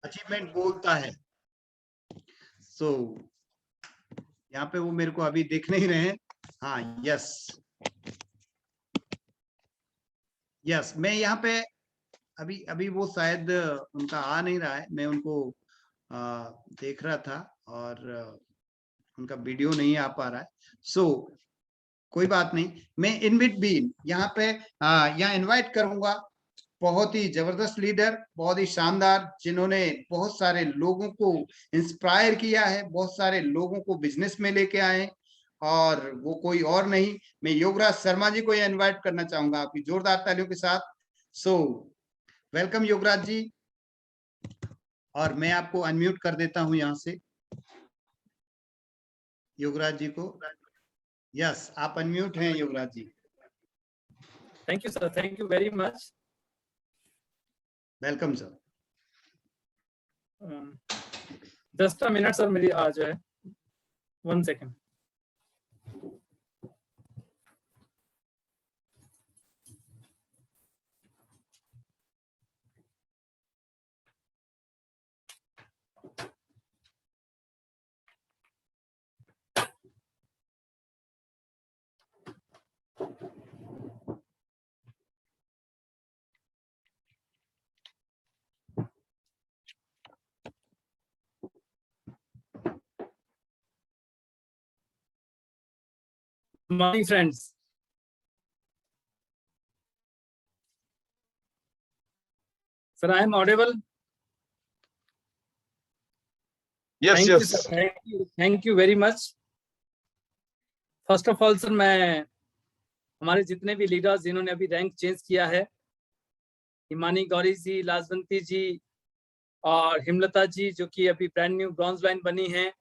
Achievement बोलता है। सो यहाँ पे वो मेरे को अभी दिख नहीं रहे हैं। हाँ, यस मैं यहाँ पे अभी अभी वो शायद उनका आ नहीं रहा है, मैं उनको देख रहा था और उनका वीडियो नहीं आ पा रहा है। सो कोई बात नहीं, मैं इन बिटवीन यहाँ पे यहाँ इनवाइट करूंगा बहुत ही जबरदस्त लीडर, बहुत ही शानदार, जिन्होंने बहुत सारे लोगों को इंस्पायर किया है, बहुत सारे लोगों को बिजनेस में लेके आए, और वो कोई और नहीं, मैं योगराज शर्मा जी को यह इनवाइट करना चाहूंगा आपकी जोरदार तालियों के साथ। सो वेलकम योगराज जी, और मैं आपको अनम्यूट कर देता हूं यहाँ से योगराज जी को। यस, आप अनम्यूट हैं Yograj ji. Thank you sir, thank you very much. Welcome sir. Just a minute sir, मेरी आ जाए, 1 second. Morning friends. Sir, I am audible? Yes, thank yes. You, sir. Thank you very much. First of all sir, मैं हमारे जितने भी leaders जिन्होंने अभी rank change किया है, हिमानी गौरी जी, लाजवंती जी और हिमलता जी जो कि अभी ब्रांड न्यू ब्रॉन्ज लाइन बनी है,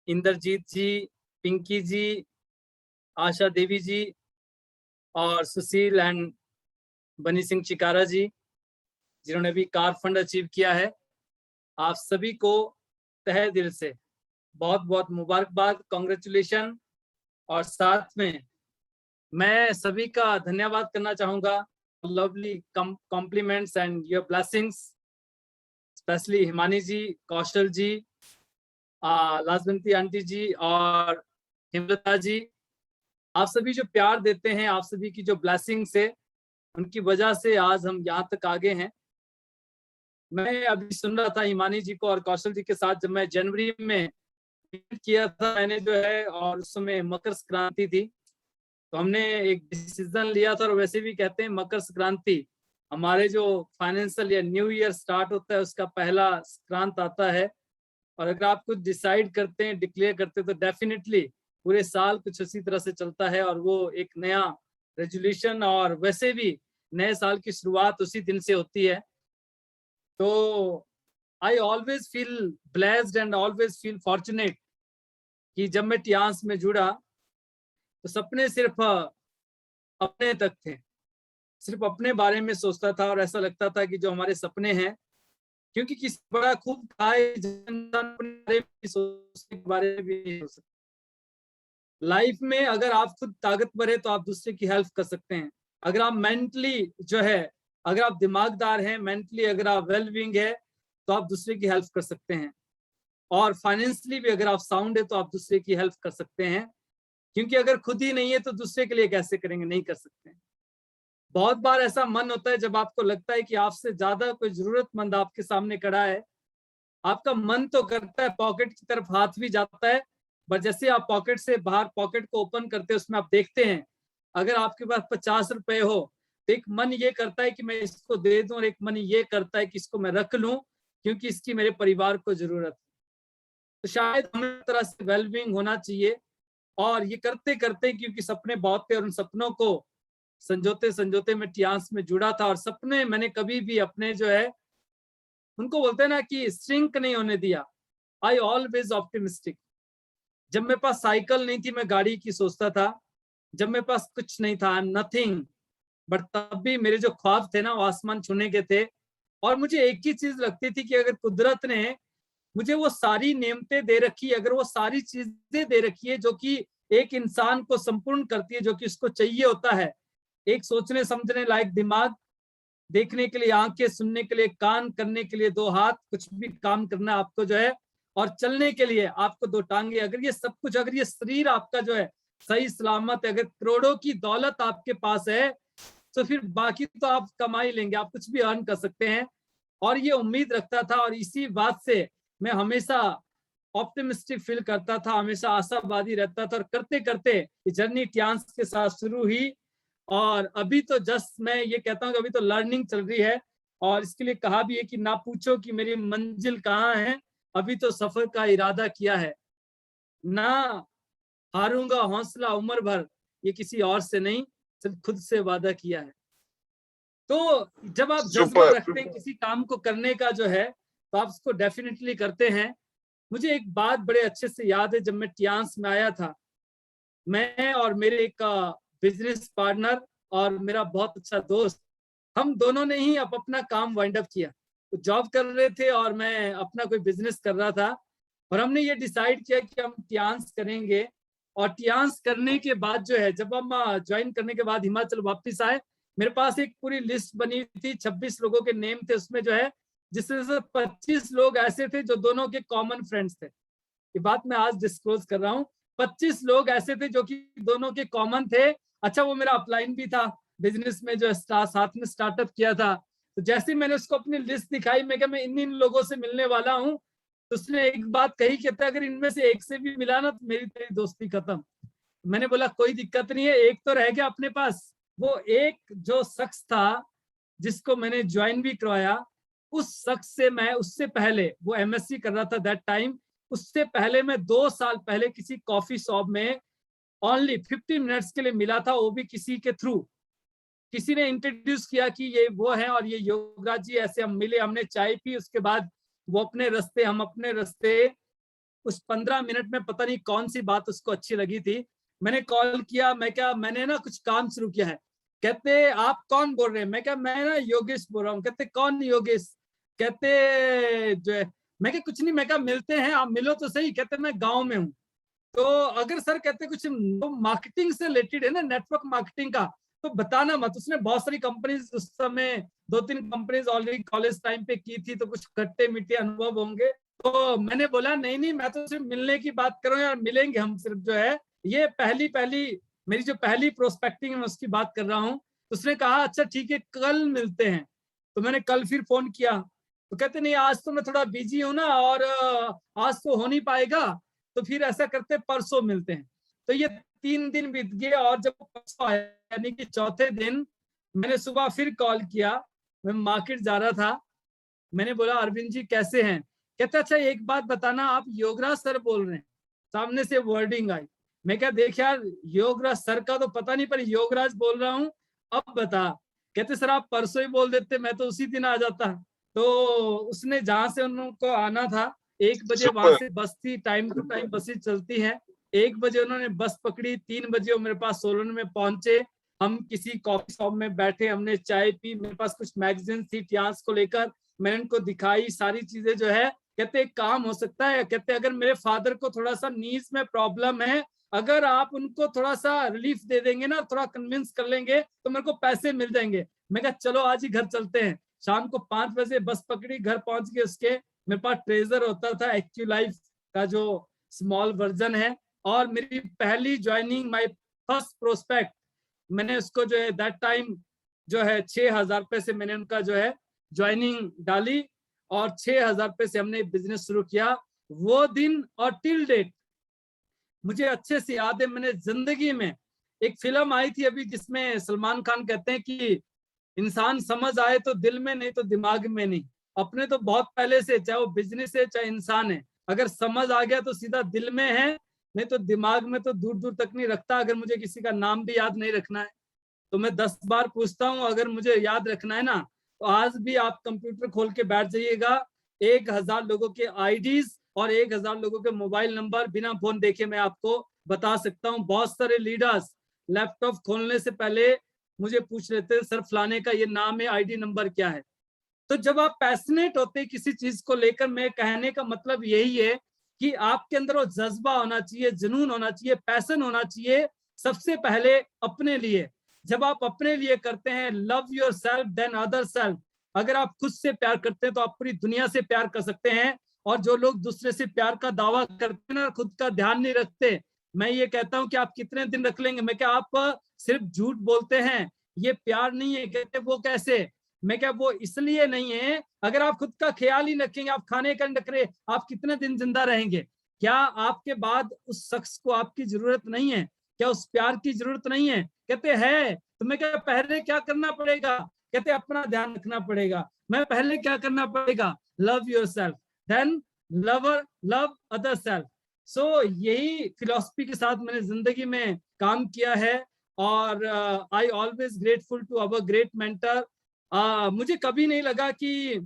इंद्रजीत जी, पिंकी जी, आशा देवी जी और सुशील एंड बनी सिंह चिकारा जी जिन्होंने भी कार फंड अचीव किया है, आप सभी को तहे दिल से बहुत बहुत मुबारकबाद, कांग्रेचुलेशन। और साथ में मैं सभी का धन्यवाद करना चाहूंगा, lovely compliments and your blessings, specially Himani ji, Kaushal ji, Lajwanti aunty ji और हिमलता जी। आप सभी जो प्यार देते हैं, आप सभी की जो ब्लेसिंग्स है, उनकी वजह से आज हम यहाँ तक आगे हैं। मैं अभी सुन रहा था हिमानी जी को और कौशल जी के साथ, जब मैं जनवरी में किया था मैंने जो है, और उस समय मकर संक्रांति थी, तो हमने एक डिसीजन लिया था। और वैसे भी कहते हैं मकर संक्रांति हमारे जो फाइनेंशियल या न्यू ईयर स्टार्ट होता है उसका पहला संक्रांत आता है। और अगर आप कुछ डिसाइड करते हैं, डिक्लेयर करते हैं, तो डेफिनेटली पूरे साल कुछ उसी तरह से चलता है और वो एक नया रेजोल्यूशन और वैसे भी नए साल की शुरुआत उसी दिन से होती है। तो I always feel blessed and always feel fortunate कि जब मैं टियांस में जुड़ा तो सपने सिर्फ अपने तक थे, सिर्फ अपने बारे में सोचता था और ऐसा लगता था कि जो हमारे सपने हैं, क्योंकि किसी बड़ा खूब खाए सोचने के बारे में भी नहीं हो सकता। लाइफ में अगर आप खुद ताकतवर है तो आप दूसरे की हेल्प कर सकते हैं। अगर आप मेंटली जो है, अगर आप दिमागदार हैं, मेंटली अगर आप वेल बीइंग है तो आप दूसरे की हेल्प कर सकते हैं। और फाइनेंशियली भी अगर आप साउंड है तो आप दूसरे की हेल्प कर सकते हैं, क्योंकि अगर खुद ही नहीं है तो दूसरे के लिए कैसे करेंगे, नहीं कर सकते हैं। बहुत बार ऐसा मन होता है जब आपको लगता है कि आपसे ज्यादा कोई जरूरतमंद आपके सामने खड़ा है, आपका मन तो करता है पॉकेट की तरफ हाथ भी जाता है, पर जैसे आप पॉकेट से बाहर पॉकेट को ओपन करते हैं, उसमें आप देखते हैं अगर आपके पास 50 रुपए हो तो एक मन ये करता है कि मैं इसको दे दूं, और एक मन ये करता है कि इसको मैं रख लूं क्योंकि इसकी मेरे परिवार को जरूरत है। तो शायद हमें तरह से वेलबींग होना चाहिए। और ये करते करते, क्योंकि सपने बहुत थे और उन सपनों को संजोते संजोते मैं टियांस में जुड़ा था, और सपने मैंने कभी भी अपने जो है, उनको बोलते हैं ना कि श्रिंक नहीं होने दिया। I always optimistic. जब मेरे पास साइकिल नहीं थी मैं गाड़ी की सोचता था, जब मेरे पास कुछ नहीं था, आई एम नथिंग, बट तब भी मेरे जो ख्वाब थे ना वो आसमान छूने के थे। और मुझे एक ही चीज लगती थी कि अगर कुदरत ने मुझे वो सारी नेमतें दे रखी, अगर वो सारी चीजें दे रखी है जो कि एक इंसान को संपूर्ण करती है, जो कि उसको चाहिए होता है, एक सोचने समझने लायक दिमाग, देखने के लिए आंखें, सुनने के लिए कान, करने के लिए 2 हाथ, कुछ भी काम करना आपको जो है, और चलने के लिए आपको 2 टांगे। अगर ये सब कुछ, अगर ये शरीर आपका जो है सही सलामत है, अगर करोड़ों की दौलत आपके पास है, तो फिर बाकी तो आप कमा ही लेंगे, आप कुछ भी अर्न कर सकते हैं। और ये उम्मीद रखता था, और इसी बात से मैं हमेशा ऑप्टिमिस्टिक फील करता था, हमेशा आशावादी रहता था, और करते करते ये जर्नी टियांस के साथ शुरू हुई। और अभी तो जस्ट मैं ये कहता हूँ कि अभी तो लर्निंग चल रही है, और इसके लिए कहा भी है कि ना पूछो कि मेरी मंजिल कहाँ है, अभी तो सफर का इरादा किया है, ना हारूंगा हौसला उम्र भर, ये किसी और से नहीं, सिर्फ खुद से वादा किया है। तो जब आप जज्बा सुपर। रखते हैं किसी काम को करने का जो है, तो आप उसको डेफिनेटली करते हैं। मुझे एक बात बड़े अच्छे से याद है, जब मैं टियांस में आया था, मैं और मेरे एक बिजनेस पार्टनर और मेरा बहुत अच्छा दोस्त, हम दोनों ने ही अपना काम वाइंड अप किया। तो जॉब कर रहे थे और मैं अपना कोई बिजनेस कर रहा था, और हमने ये डिसाइड किया कि हम टियांस करेंगे। और टियांस करने के बाद जो है, जब हम ज्वाइन करने के बाद हिमाचल वापस आए, मेरे पास एक पूरी लिस्ट बनी थी, 26 लोगों के नेम थे उसमें जो है, जिसमें से 25 लोग ऐसे थे जो दोनों के कॉमन फ्रेंड्स थे। ये बात मैं आज डिस्क्लोज कर रहा हूँ। 25 लोग ऐसे थे जो कि दोनों के कॉमन थे। अच्छा, वो मेरा अपलाइन भी था, बिजनेस में जो साथ में स्टार्टअप किया था। तो जैसे मैंने उसको अपनी लिस्ट दिखाई, मैं क्या मैं इन लोगों से मिलने वाला हूँ, तो उसने एक बात कही, कहता अगर इनमें से एक से भी मिला ना तो मेरी तेरी दोस्ती खत्म। मैंने बोला कोई दिक्कत नहीं है, एक तो रह गया अपने पास। वो एक जो शख्स था जिसको मैंने ज्वाइन भी करवाया, उस शख्स से मैं उससे पहले, वो एमएससी कर रहा था दैट टाइम, उससे पहले मैं 2 साल पहले किसी कॉफी शॉप में ओनली 15 मिनट्स के लिए मिला था, वो भी किसी के थ्रू। किसी ने इंट्रोड्यूस किया कि ये वो है और ये योगराज जी, ऐसे हम मिले, हमने चाय पी, उसके बाद वो अपने रास्ते, हम अपने रास्ते। उस 15 मिनट में पता नहीं कौन सी बात उसको अच्छी लगी थी, मैंने कॉल किया, मैं क्या मैंने ना कुछ काम शुरू किया है। कहते आप कौन बोल रहे हैं? मैं क्या मैं ना योगेश बोल रहा हूँ। कहते कौन योगेश? कहते जो है। मैं क्या कुछ नहीं, मैं क्या मिलते हैं, आप मिलो तो सही। कहते मैं गाँव में हूँ। तो अगर सर कहते कुछ मार्केटिंग से रिलेटेड है ना, नेटवर्क मार्केटिंग का, तो बताना मत। उसने बहुत सारी कंपनीज उस समय 2-3 कंपनीज ऑलरेडी कॉलेज टाइम पे की थी, तो कुछ खट्टे मीठे अनुभव होंगे। तो मैंने बोला नहीं नहीं, मैं तो सिर्फ मिलने की बात कर रहा हूँ यार, मिलेंगे हम सिर्फ जो है, ये पहली मेरी जो पहली प्रोस्पेक्टिंग है उसकी बात कर रहा हूँ। तो उसने कहा अच्छा ठीक है, कल मिलते हैं। तो मैंने कल फिर फोन किया, तो कहते नहीं आज तो मैं थोड़ा बिजी हूँ ना, और आज तो हो नहीं पाएगा, तो फिर ऐसा करते परसों मिलते हैं। तो ये 3 दिन बीत गए, और जब परसों आया यानी कि चौथे दिन, मैंने सुबह फिर कॉल किया। मैं मार्केट जा रहा था, मैंने बोला अरविंद जी कैसे हैं? कहते अच्छा एक बात बताना, आप योगराज सर बोल रहे हैं? सामने से वर्डिंग आई। मैं क्या देख यार, योगराज सर का तो पता नहीं, पर योगराज बोल रहा हूँ, अब बता। कहते सर आप परसों ही बोल देते, मैं तो उसी दिन आ जाता। तो उसने जहां से उनको आना था, 1 बजे वहां सुपर। से बस थी, टाइम टू टाइम बसें चलती हैं। 1 बजे उन्होंने बस पकड़ी, 3 बजे वो मेरे पास सोलन में पहुंचे। हम किसी कॉफी शॉप में बैठे, हमने चाय पी, मेरे पास कुछ मैगजीन थी टियांस को लेकर, मैंने उनको दिखाई सारी चीजें जो है। कहते एक काम हो सकता है, कहते अगर मेरे फादर को थोड़ा सा नीज में प्रॉब्लम है, अगर आप उनको थोड़ा सा रिलीफ दे देंगे ना, थोड़ा कन्विंस कर लेंगे, तो मेरे को पैसे मिल जाएंगे। मैं कहा चलो आज ही घर चलते हैं। शाम को 5 बजे बस पकड़ी, घर पहुंच गए। उसके मेरे पास ट्रेजर होता था, एक्टिव लाइफ का जो स्मॉल वर्जन है, और मेरी पहली ज्वाइनिंग, माई फर्स्ट प्रोस्पेक्ट, मैंने उसको जो है दैट टाइम जो है 6,000 रुपए से मैंने उनका जो है ज्वाइनिंग डाली, और 6,000 रुपए से हमने बिजनेस शुरू किया। वो दिन और टिल डेट मुझे अच्छे से याद है। मैंने जिंदगी में, एक फिल्म आई थी अभी जिसमें सलमान खान कहते हैं कि इंसान समझ आए तो दिल में, नहीं तो दिमाग में नहीं। अपने तो बहुत पहले से, चाहे वो बिजनेस है चाहे इंसान है, अगर समझ आ गया तो सीधा दिल में है, नहीं तो दिमाग में तो दूर दूर तक नहीं रखता। अगर मुझे किसी का नाम भी याद नहीं रखना है तो मैं 10 बार पूछता हूँ, अगर मुझे याद रखना है ना, तो आज भी आप कंप्यूटर खोल के बैठ जाइएगा, 1,000 लोगों के आईडीज और 1,000 लोगों के मोबाइल नंबर बिना फोन देखे मैं आपको बता सकता हूँ। बहुत सारे लीडर्स लैपटॉप खोलने से पहले मुझे पूछ लेते हैं सर फलाने का ये नाम है, आईडी नंबर क्या है। तो जब आप पैशनेट होते हैं किसी चीज को लेकर, मैं कहने का मतलब यही है कि आपके अंदर वो जज्बा होना चाहिए, जुनून होना चाहिए, पैशन होना चाहिए, सबसे पहले अपने लिए। जब आप अपने लिए करते हैं, love yourself than other self, अगर आप खुद से प्यार करते हैं तो आप पूरी दुनिया से प्यार कर सकते हैं। और जो लोग दूसरे से प्यार का दावा करते हैं ना, खुद का ध्यान नहीं रखते, मैं ये कहता हूं कि आप कितने दिन रख लेंगे। मैं क्या आप सिर्फ झूठ बोलते हैं, ये प्यार नहीं है? कहते वो कैसे? मैं क्या, वो इसलिए नहीं है, अगर आप खुद का ख्याल ही रखेंगे, आप खाने का नखरे, आप कितने दिन जिंदा रहेंगे? क्या आपके बाद उस शख्स को आपकी जरूरत नहीं है? क्या उस प्यार की जरूरत नहीं है? कहते हैं। तो मैं क्या, पहले क्या करना पड़ेगा? कहते अपना ध्यान रखना पड़ेगा। मैं पहले क्या करना पड़ेगा? Love yourself then love other self. So यही फिलॉसफी के साथ मैंने जिंदगी में काम किया है। और I always grateful to our great mentor. मुझे कभी नहीं लगा कि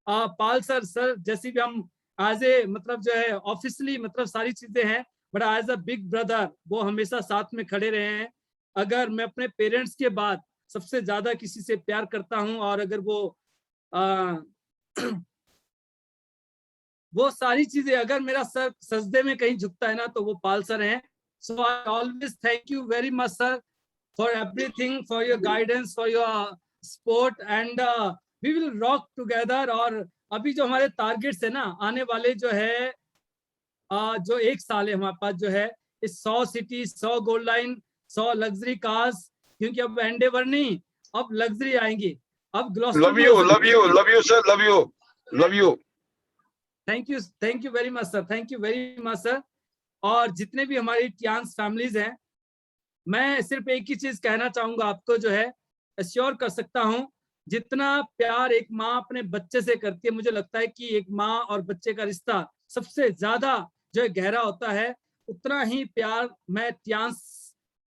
पाल सर जैसी भी हम एज ए मतलब जो है ऑफिशियली मतलब सारी चीजें हैं, but as a big brother वो हमेशा साथ में खड़े रहे हैं। अगर मैं अपने पेरेंट्स के बाद सबसे ज्यादा किसी से प्यार करता हूं, और अगर वो सारी चीजें, अगर मेरा सर सजदे में कहीं झुकता है ना, तो वो पाल सर हैं। So I always thank you very much sir for everything, for your guidance, for your support, and we will rock together. और अभी जो हमारे टारगेट्स है ना, आने वाले जो है जो एक साल है हमारे पास जो है, इस 100 city, 100 gold line, 100 luxury cars, क्योंकि अब एंडेवर नहीं, अब लग्जरी आएंगी। अब love you sir, love you. Thank you very much sir, thank you very much sir. और जितने भी हमारी टियांस फैमिलीज हैं, मैं सिर्फ एक ही चीज कहना चाहूंगा आपको, जो है एश्योर कर सकता हूं, जितना प्यार एक माँ अपने बच्चे से करती है, मुझे लगता है कि एक माँ और बच्चे का रिश्ता सबसे ज्यादा जो है गहरा होता है। उतना ही प्यार मैं टियांस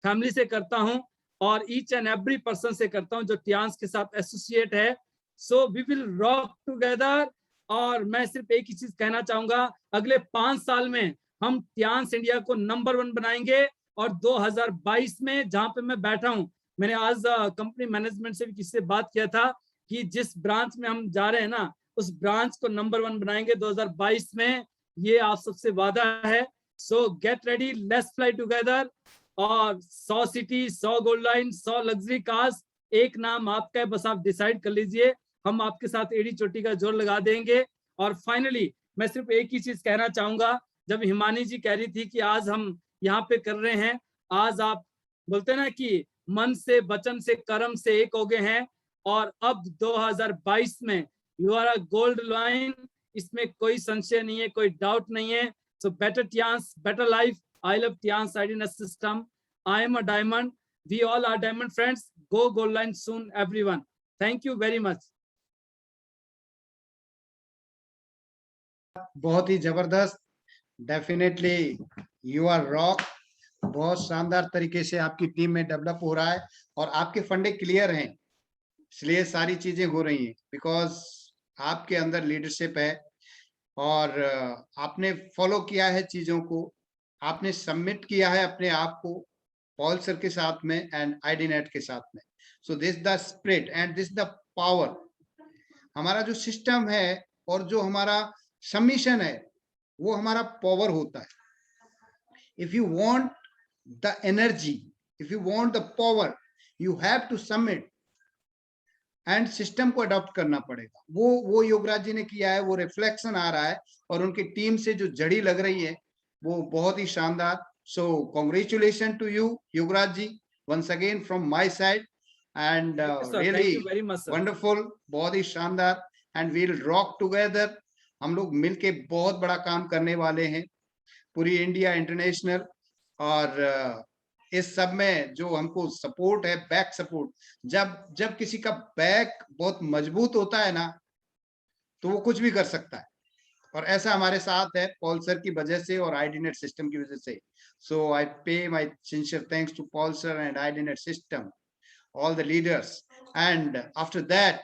फैमिली से करता हूं, और ईच एंड एवरी पर्सन से करता हूं जो टियांस के साथ एसोसिएट है। So we will rock together. और मैं सिर्फ एक ही चीज कहना चाहूंगा, अगले 5 साल में हम टियांस इंडिया को नंबर 1 बनाएंगे। और 2022 में जहां पे मैं बैठा हूं, मैंने आज कंपनी मैनेजमेंट से भी किसी से बात किया था कि जिस ब्रांच में हम जा रहे हैं ना, उस ब्रांच को नंबर 1 बनाएंगे 2022 में। ये आप सबसे वादा है। सो get ready, let's fly together. और 100 city, 100 gold line, 100 luxury cars, एक नाम आपका है, बस आप डिसाइड कर लीजिए। हम आपके साथ एड़ी चोटी का जोर लगा देंगे। और फाइनली मैं सिर्फ एक ही चीज कहना चाहूंगा, जब हिमानी जी कह रही थी कि आज हम यहाँ पे कर रहे हैं, आज आप बोलते हैं ना कि मन से, वचन से, कर्म से एक हो गए हैं। और अब 2022 में you are a gold line, इसमें कोई संशय नहीं है, कोई डाउट नहीं है। So better Tiens, better life. I love Tiens IDS system. I am a diamond, we all are diamond friends. Go gold line soon everyone. Thank you very much. बहुत ही जबरदस्त, डेफिनेटली यू आर रॉक। बहुत शानदार तरीके से आपकी team में develop हो रहा है, और आपके फंडे क्लियर हैं, इसलिए सारी चीजें हो रही हैं, बिकॉज आपके अंदर लीडरशिप है, और आपने फॉलो किया है चीजों को, आपने सबमिट किया है अपने आप को पॉल सर के साथ में एंड आईडीनेट के साथ में। So this the spirit and this the power. हमारा जो सिस्टम है और जो हमारा सबमिशन है, वो हमारा पावर होता है। If you want the energy, if you want the power, you have to submit and system को अडॉप्ट करना पड़ेगा। वो योगराज जी ने किया है, वो रिफ्लेक्शन आ रहा है, और उनकी टीम से जो जड़ी लग रही है वो बहुत ही शानदार। So congratulation to you Yograj ji, once again from my side, and really wonderful, बहुत ही शानदार। And we'll rock together. हम लोग मिलके बहुत बड़ा काम करने वाले हैं, पूरी इंडिया, इंटरनेशनल। और इस सब में जो हमको सपोर्ट है, बैक सपोर्ट, जब किसी का बैक बहुत मजबूत होता है ना, तो वो कुछ भी कर सकता है, और ऐसा हमारे साथ है पॉल सर की वजह से और आईडीनेट सिस्टम की वजह से। So I pay my sincere thanks to Paul sir and IDnet system, all the leaders, and after that